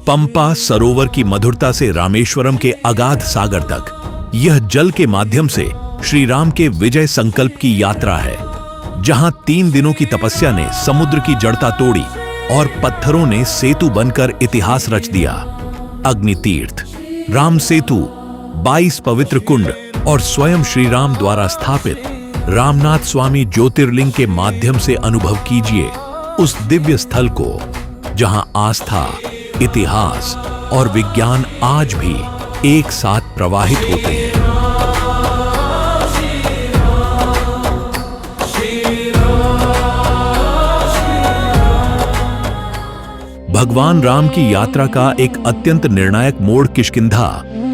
पंपा सरोवर की मधुरता से रामेश्वरम के अगाध सागर तक यह जल के माध्यम से श्री राम के विजय संकल्प की यात्रा है, जहां 3 दिनों की तपस्या ने समुद्र की जड़ता तोड़ी और पत्थरों ने सेतु बनकर इतिहास रच दिया। अग्नि तीर्थ, राम सेतु, 22 पवित्र कुंड और स्वयं श्री राम द्वारा स्थापित रामनाथ स्वामी ज्योतिर्लिंग के माध्यम से अनुभव कीजिए उस दिव्य स्थल को, जहां आस्था, इतिहास और विज्ञान आज भी एक साथ प्रवाहित होते हैं। भगवान राम की यात्रा का एक अत्यंत निर्णायक मोड़ किष्किंधा,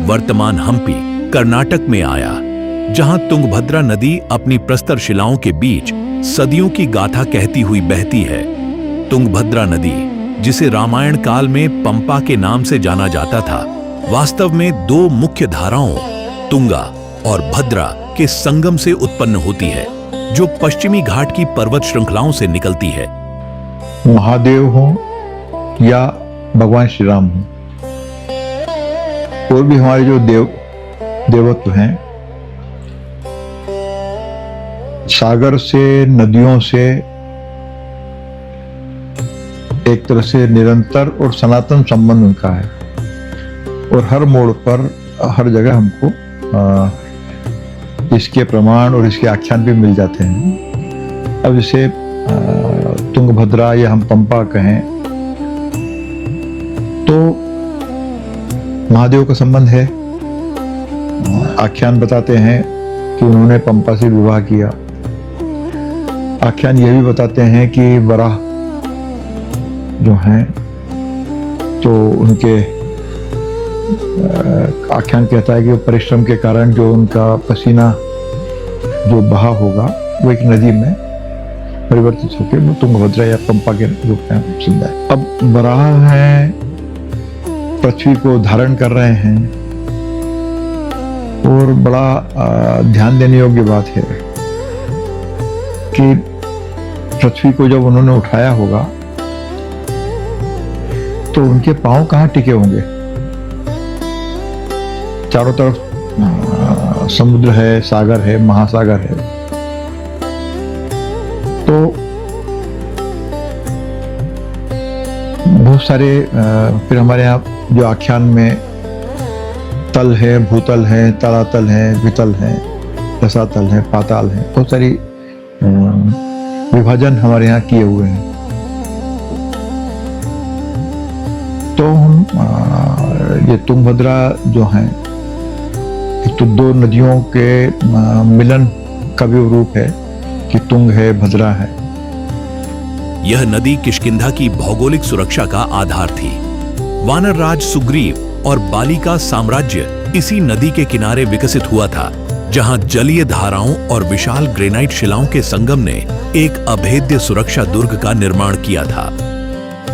वर्तमान हम्पी, कर्नाटक में आया, जहां तुंगभद्रा नदी अपनी प्रस्तर शिलाओं के बीच सदियों की गाथा कहती हुई बहती है। तुंगभद्रा नदी, जिसे रामायण काल में पंपा के नाम से जाना जाता था, वास्तव में 2 मुख्य धाराओं तुंगा और भद्रा के संगम से उत्पन्न होती है, जो पश्चिमी घाट की पर्वत श्रृंखलाओं से निकलती है। महादेव हो या भगवान श्री राम हो, और भी हमारे जो देवत्व हैं, सागर से, नदियों से एक तरह से निरंतर और सनातन संबंध उनका है, और हर मोड़ पर, हर जगह हमको इसके प्रमाण और इसके आख्यान भी मिल जाते हैं। अब जैसे तुंगभद्रा या हम पंपा कहें तो महादेव का संबंध है। आख्यान बताते हैं कि उन्होंने पंपा से विवाह किया। आख्यान यह भी बताते हैं कि वराह जो हैं, तो उनके आख्यान कहता है कि वो परिश्रम के कारण जो उनका पसीना जो बहा होगा, वो एक नदी में परिवर्तित होकर वो तुंगभद्रा या पंपा के रूप में सिद्ध है। अब वराह हैं, पृथ्वी को धारण कर रहे हैं, और बड़ा ध्यान देने योग्य बात है कि पृथ्वी को जब उन्होंने उठाया होगा तो उनके पांव कहां टिके होंगे। चारों तरफ समुद्र है, सागर है, महासागर है, तो बहुत सारे फिर हमारे यहाँ जो आख्यान में तल है, भूतल है, तलातल है, वितल है, रसातल है, पाताल है, बहुत सारी विभाजन हमारे यहाँ किए हुए हैं। तो हम ये तुंगभद्रा जो हैं, तो 2 नदियों के मिलन का भी रूप है कि तुंग है, भद्रा है। यह नदी किष्किंधा की भौगोलिक सुरक्षा का आधार थी। वानर राज सुग्रीव और बाली का साम्राज्य इसी नदी के किनारे विकसित हुआ था, जहां जलीय धाराओं और विशाल ग्रेनाइट शिलाओं के संगम ने एक अभेद्य सुरक्षा दुर्ग का निर्माण किया था।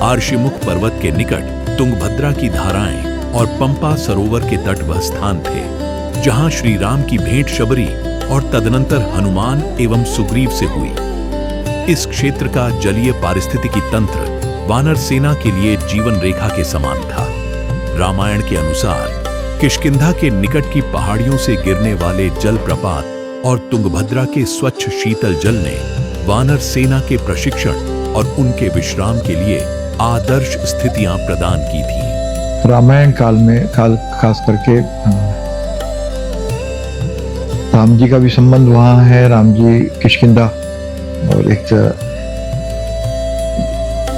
आर्षिमुख पर्वत के निकट तुंगभद्रा की धाराएं और पंपा सरोवर के तट वह स्थान थे, जहां श्री राम की भेंट शबरी और तदनंतर हनुमान एवं सुग्रीव से हुई। इस क्षेत्र का जलीय पारिस्थितिकी तंत्र वानर सेना के लिए जीवन रेखा के समान था। रामायण के अनुसार किष्किंधा के निकट की पहाड़ियों से गिरने वाले जलप्रपात और तुंगभद्रा के स्वच्छ शीतल जल ने वानर सेना के प्रशिक्षण और उनके विश्राम के लिए आदर्श स्थितियां प्रदान की थी। रामायण काल में खास करके राम जी का भी संबंध वहां है। राम जी किष्किंधा, और एक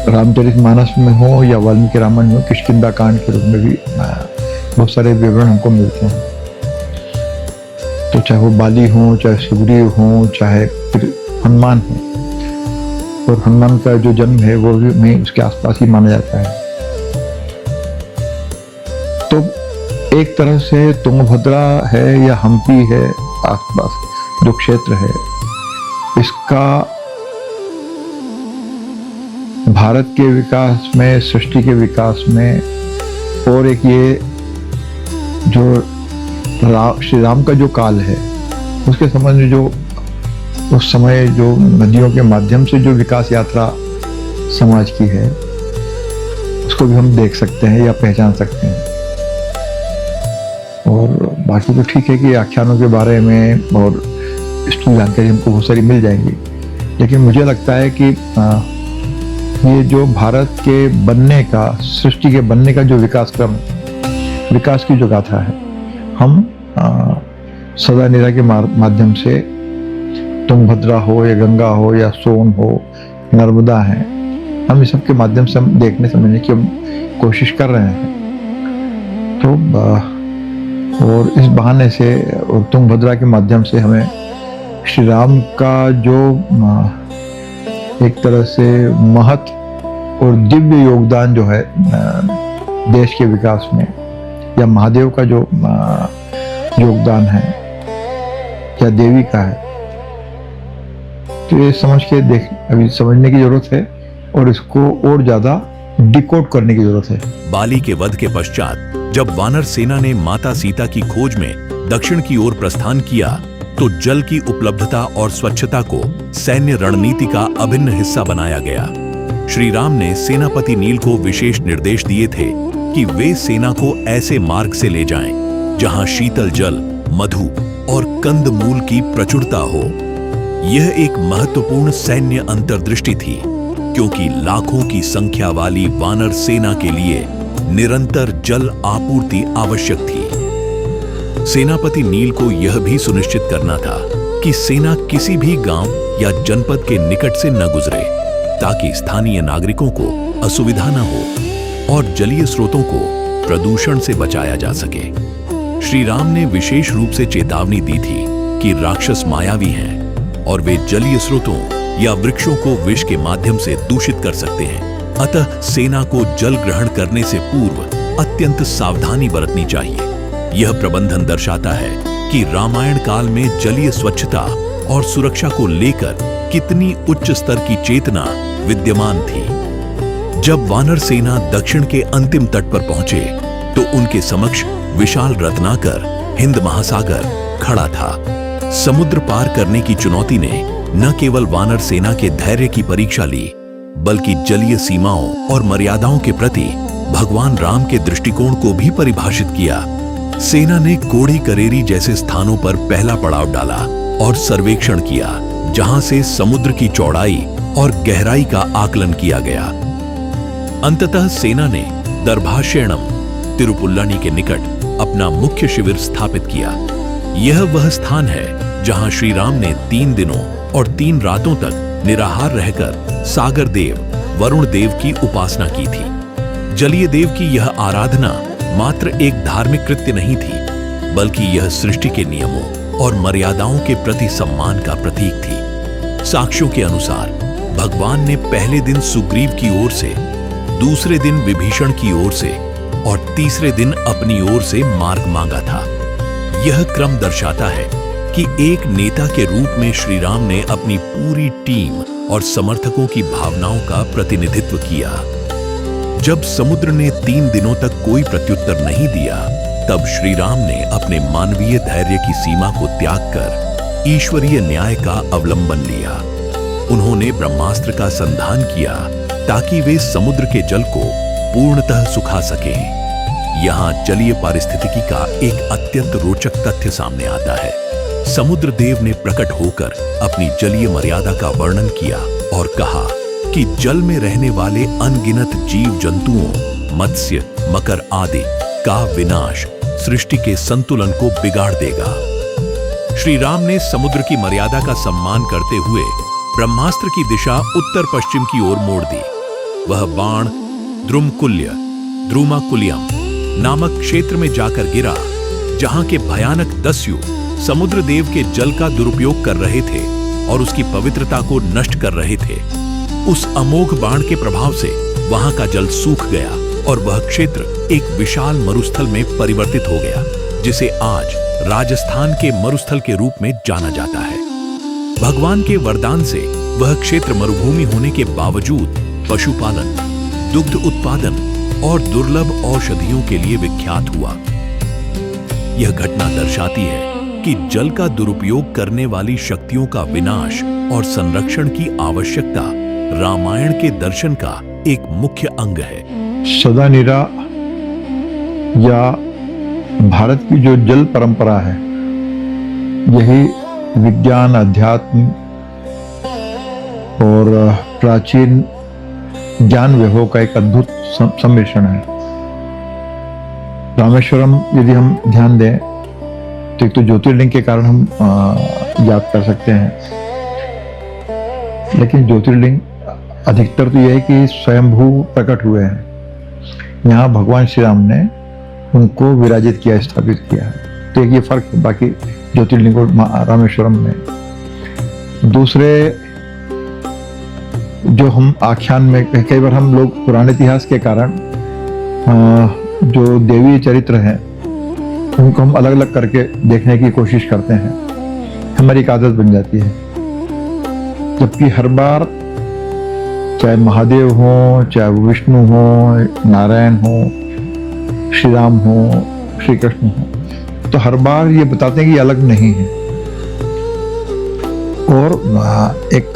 रामचरितमानस में हो या वाल्मीकि रामायण में किष्किंधा कांड के रूप में भी बहुत सारे विवरण हमको मिलते हैं। तो चाहे वो बाली हो, चाहे सुग्रीव हो, चाहे फिर हनुमान हो, और हनुमान का जो जन्म है वो भी में उसके आसपास ही माना जाता है। तो एक तरह से तुंगभद्रा है या हम्पी है, आसपास जो क्षेत्र है, इसका भारत के विकास में, सृष्टि के विकास में, और एक ये जो श्री राम का जो काल है उसके संबंध में जो उस समय जो नदियों के माध्यम से जो विकास यात्रा समाज की है, उसको भी हम देख सकते हैं या पहचान सकते हैं। और बाकी तो ठीक है कि आख्यानों के बारे में और इसकी जानकारी हमको बहुत सारी मिल जाएंगी, लेकिन मुझे लगता है कि ये जो भारत के बनने का, सृष्टि के बनने का जो विकास क्रम, विकास की जो गाथा है, हम सदा नीरा के माध्यम से, तुंगभद्रा हो या गंगा हो या सोन हो, नर्मदा है, हम इस सब के माध्यम से हम देखने समझने की हम कोशिश कर रहे हैं। तो और इस बहाने से और तुंगभद्रा के माध्यम से हमें श्री राम का जो एक तरह से महत और दिव्य योगदान जो है देश के विकास में, या महादेव का जो योगदान है या देवी का है, तो ये समझ के अभी समझने की जरूरत है और इसको और ज्यादा डिकोड करने की जरूरत है। बाली के वध के पश्चात जब वानर सेना ने माता सीता की खोज में दक्षिण की ओर प्रस्थान किया, तो जल की उपलब्धता और स्वच्छता को सैन्य रणनीति का अभिन्न हिस्सा बनाया गया। श्री राम ने सेनापति नील को विशेष निर्देश दिए थे कि वे सेना को ऐसे मार्ग से ले जाएं, जहां शीतल जल, मधु और कंदमूल की प्रचुरता हो। यह एक महत्वपूर्ण सैन्य अंतर्दृष्टि थी, क्योंकि लाखों की संख्या वाली वानर सेना के लिए निरंतर जल आपूर्ति आवश्यक थी। सेनापति नील को यह भी सुनिश्चित करना था कि सेना किसी भी गांव या जनपद के निकट से न गुजरे, ताकि स्थानीय नागरिकों को असुविधा न हो और जलीय स्रोतों को प्रदूषण से बचाया जा सके। श्री राम ने विशेष रूप से चेतावनी दी थी कि राक्षस मायावी हैं और वे जलीय स्रोतों या वृक्षों को विष के माध्यम से दूषित कर सकते हैं। अतः सेना को जल ग्रहण करने से पूर्व अत्यंत सावधानी बरतनी चाहिए। यह प्रबंधन दर्शाता है कि रामायण काल में जलीय स्वच्छता और सुरक्षा को लेकर कितनी उच्च स्तर की चेतना विद्यमान थी। जब वानर सेना दक्षिण के अंतिम तट पर पहुंचे, तो उनके समक्ष विशाल रत्नाकर हिंद महासागर खड़ा था। समुद्र पार करने की चुनौती ने न केवल वानर सेना के धैर्य की परीक्षा ली, बल्कि जलीय सीमाओं और मर्यादाओं के प्रति भगवान राम के दृष्टिकोण को भी परिभाषित किया। सेना ने कोड़ी करेरी जैसे स्थानों पर पहला पड़ाव डाला और सर्वेक्षण किया, जहां से समुद्र की चौड़ाई और गहराई का आकलन किया गया। अंततः सेना ने दर्भाशेणम तिरुपुल्लानी के निकट अपना मुख्य शिविर स्थापित किया। यह वह स्थान है जहां श्री राम ने 3 दिनों और 3 रातों तक निराहार रहकर सागर देव, वरुण देव की उपासना की थी। जलीय देव की यह आराधना मात्र एक धार्मिक कृत्य नहीं थी, बल्कि यह सृष्टि के नियमों और मर्यादाओं के प्रति सम्मान का प्रतीक थी। साक्ष्यों के अनुसार भगवान ने पहले दिन सुग्रीव की ओर से, दूसरे दिन विभीषण की ओर से और तीसरे दिन अपनी ओर से मार्ग मांगा था। यह क्रम दर्शाता है कि एक नेता के रूप में श्री राम ने अपनी पूरी टीम और समर्थकों की भावनाओं का प्रतिनिधित्व किया। जब समुद्र ने 3 दिनों तक कोई प्रत्युत्तर नहीं दिया, तब श्री राम ने अपने मानवीय धैर्य की सीमा को त्याग कर ईश्वरीय न्याय का अवलंबन लिया। उन्होंने ब्रह्मास्त्र का संधान किया ताकि वे समुद्र के जल को पूर्णतः सुखा सकें। यहाँ जलीय पारिस्थितिकी का एक अत्यंत रोचक तथ्य सामने आता है। समुद्र देव ने प्रकट होकर अपनी जलीय मर्यादा का वर्णन किया और कहा कि जल में रहने वाले अनगिनत जीव जंतुओं, मत्स्य, मकर आदि का विनाश सृष्टि के संतुलन को बिगाड़ देगा। श्री राम ने समुद्र की मर्यादा का सम्मान करते हुए ब्रह्मास्त्र की दिशा उत्तर पश्चिम की ओर मोड़ दी। वह बाण द्रुमाकुल्यम नामक क्षेत्र में जाकर गिरा, जहां के भयानक दस्यु समुद्र देव के जल का दुरुपयोग कर रहे थे और उसकी पवित्रता को नष्ट कर रहे थे। उस अमोघ बाण के प्रभाव से वहां का जल सूख गया और वह क्षेत्र एक विशाल मरुस्थल में परिवर्तित हो गया, जिसे आज राजस्थान के मरुस्थल के रूप में जाना जाता है। भगवान के वरदान से वह क्षेत्र मरुभूमि होने के बावजूद पशुपालन, दुग्ध उत्पादन और दुर्लभ औषधियों के लिए विख्यात हुआ। यह घटना दर्शाती है कि जल का दुरुपयोग करने वाली शक्तियों का विनाश और संरक्षण की आवश्यकता रामायण के दर्शन का एक मुख्य अंग है। सदा निरा या भारत की जो जल परंपरा है, यही विज्ञान, अध्यात्म और प्राचीन ज्ञान वैभव का एक अद्भुत सम्मिश्रण है। रामेश्वरम यदि हम ध्यान दें तो एक तो ज्योतिर्लिंग के कारण हम याद कर सकते हैं, लेकिन ज्योतिर्लिंग अधिकतर तो यह है कि स्वयंभू प्रकट हुए हैं। यहाँ भगवान श्री राम ने उनको विराजित किया, स्थापित किया। तो एक ये फर्क है बाकी ज्योतिर्लिंग और रामेश्वरम में। दूसरे जो हम आख्यान में कई बार हम लोग पुराने इतिहास के कारण जो देवी चरित्र हैं उनको हम अलग अलग करके देखने की कोशिश करते हैं, हमारी एक आदत बन जाती है। जबकि हर बार चाहे महादेव हो, चाहे वो विष्णु हो, नारायण हो, श्री राम हो, श्री कृष्ण हो, तो हर बार ये बताते हैं कि अलग नहीं है। और एक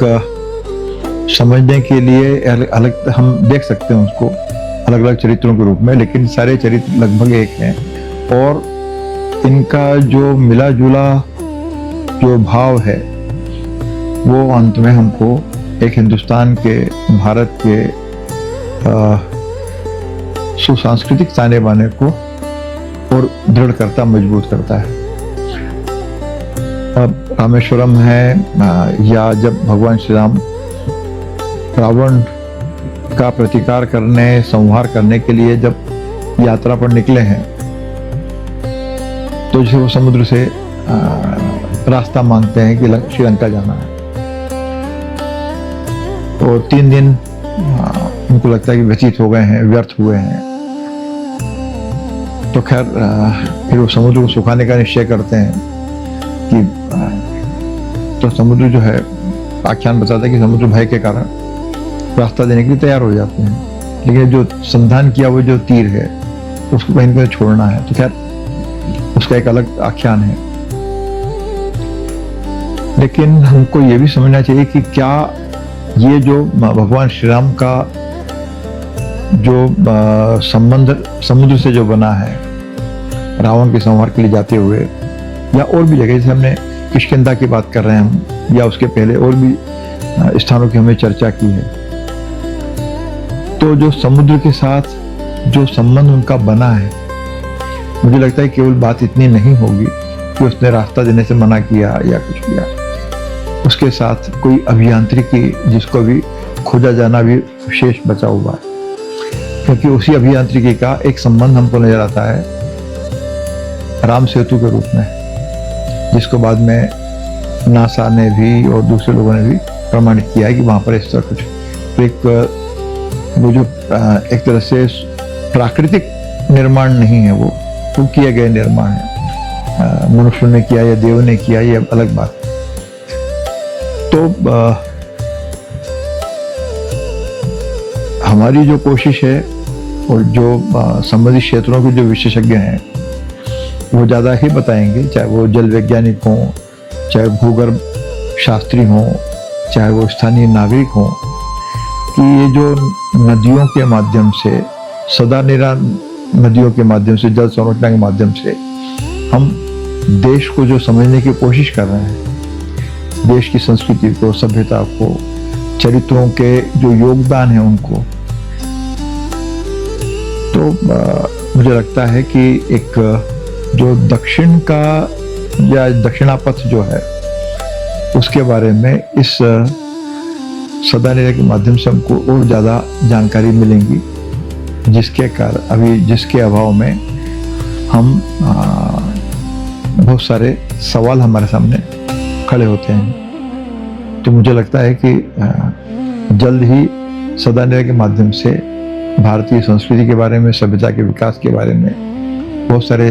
समझने के लिए अलग हम देख सकते हैं उसको अलग अलग चरित्रों के रूप में, लेकिन सारे चरित्र लगभग एक हैं। और इनका जो मिला जुला जो भाव है वो अंत में हमको एक हिंदुस्तान के, भारत के सुसांस्कृतिक ताने बाने को और दृढ़ करता, मजबूत करता है। अब रामेश्वरम है या जब भगवान श्री राम रावण का प्रतिकार करने, संहार करने के लिए जब यात्रा पर निकले हैं, तो जैसे वो समुद्र से रास्ता मांगते हैं कि श्रीलंका जाना है, और 3 दिन उनको लगता है कि व्यतीत हो गए हैं, व्यर्थ हुए हैं। तो खैर फिर वो समुद्र को सुखाने का निश्चय करते हैं कि तो समुद्र जो है, आख्यान बताता है कि समुद्र भय के कारण रास्ता देने के लिए तैयार हो जाते हैं, लेकिन जो संधान किया वो जो तीर है उसको कहीं ना कहीं छोड़ना है। तो खैर उसका एक अलग आख्यान है। लेकिन हमको ये भी समझना चाहिए कि क्या ये जो भगवान श्री राम का जो संबंध समुद्र से जो बना है रावण के संहार के लिए जाते हुए, या और भी जगह जैसे हमने किष्किंधा की बात कर रहे हैं हम, या उसके पहले और भी स्थानों की हमने चर्चा की है, तो जो समुद्र के साथ जो संबंध उनका बना है, मुझे लगता है केवल बात इतनी नहीं होगी कि उसने रास्ता देने से मना किया या कुछ किया। उसके साथ कोई अभियांत्रिकी जिसको भी खोजा जाना भी शेष बचा हुआ है, क्योंकि उसी अभियांत्रिकी का एक संबंध हमको नजर आता है राम सेतु के रूप में, जिसको बाद में नासा ने भी और दूसरे लोगों ने भी प्रमाणित किया है कि वहां पर इस तरह कुछ एक वो जो एक तरह से प्राकृतिक निर्माण नहीं है, वो किया गया निर्माण है। मनुष्य ने किया या देव ने किया, ये अलग बात। तो हमारी जो कोशिश है और जो संबंधित क्षेत्रों के जो विशेषज्ञ हैं वो ज़्यादा ही बताएंगे, चाहे वो जल वैज्ञानिक हों, चाहे भूगर्भ शास्त्री हों, चाहे वो स्थानीय नागरिक हों, कि ये जो नदियों के माध्यम से, सदा निरा नदियों के माध्यम से, जल संरचना के माध्यम से हम देश को जो समझने की कोशिश कर रहे हैं, देश की संस्कृति को, सभ्यता को, चरित्रों के जो योगदान है उनको, तो मुझे लगता है कि एक जो दक्षिण का या दक्षिणापथ जो है उसके बारे में इस सदा निरा के माध्यम से हमको और ज़्यादा जानकारी मिलेंगी, जिसके कारण अभी जिसके अभाव में हम बहुत सारे सवाल हमारे सामने खड़े होते हैं। तो मुझे लगता है कि जल्द ही सदा निरा के माध्यम से भारतीय संस्कृति के बारे में, सभ्यता के विकास के बारे में बहुत सारे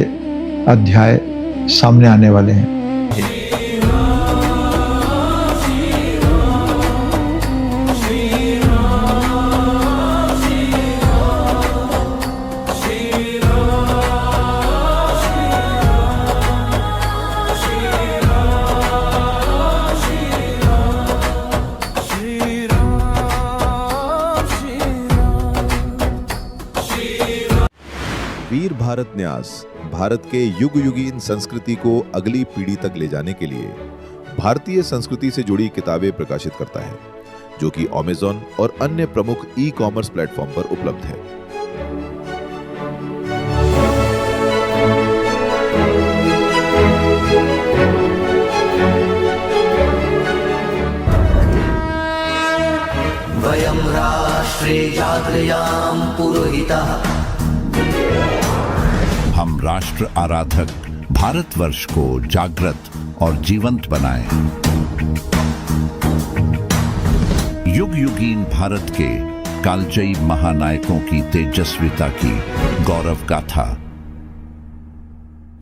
अध्याय सामने आने वाले हैं। वीर भारत न्यास भारत के युग युगीन संस्कृति को अगली पीढ़ी तक ले जाने के लिए भारतीय संस्कृति से जुड़ी किताबें प्रकाशित करता है, जो कि अमेज़न और अन्य प्रमुख ई-कॉमर्स प्लेटफॉर्म पर उपलब्ध है। वयं राष्ट्रे जागृयाम पुरोहितः। हम राष्ट्र आराधक भारतवर्ष को जागृत और जीवंत बनाएं। युग युगीन भारत के कालजयी महानायकों की तेजस्विता की गौरव गाथा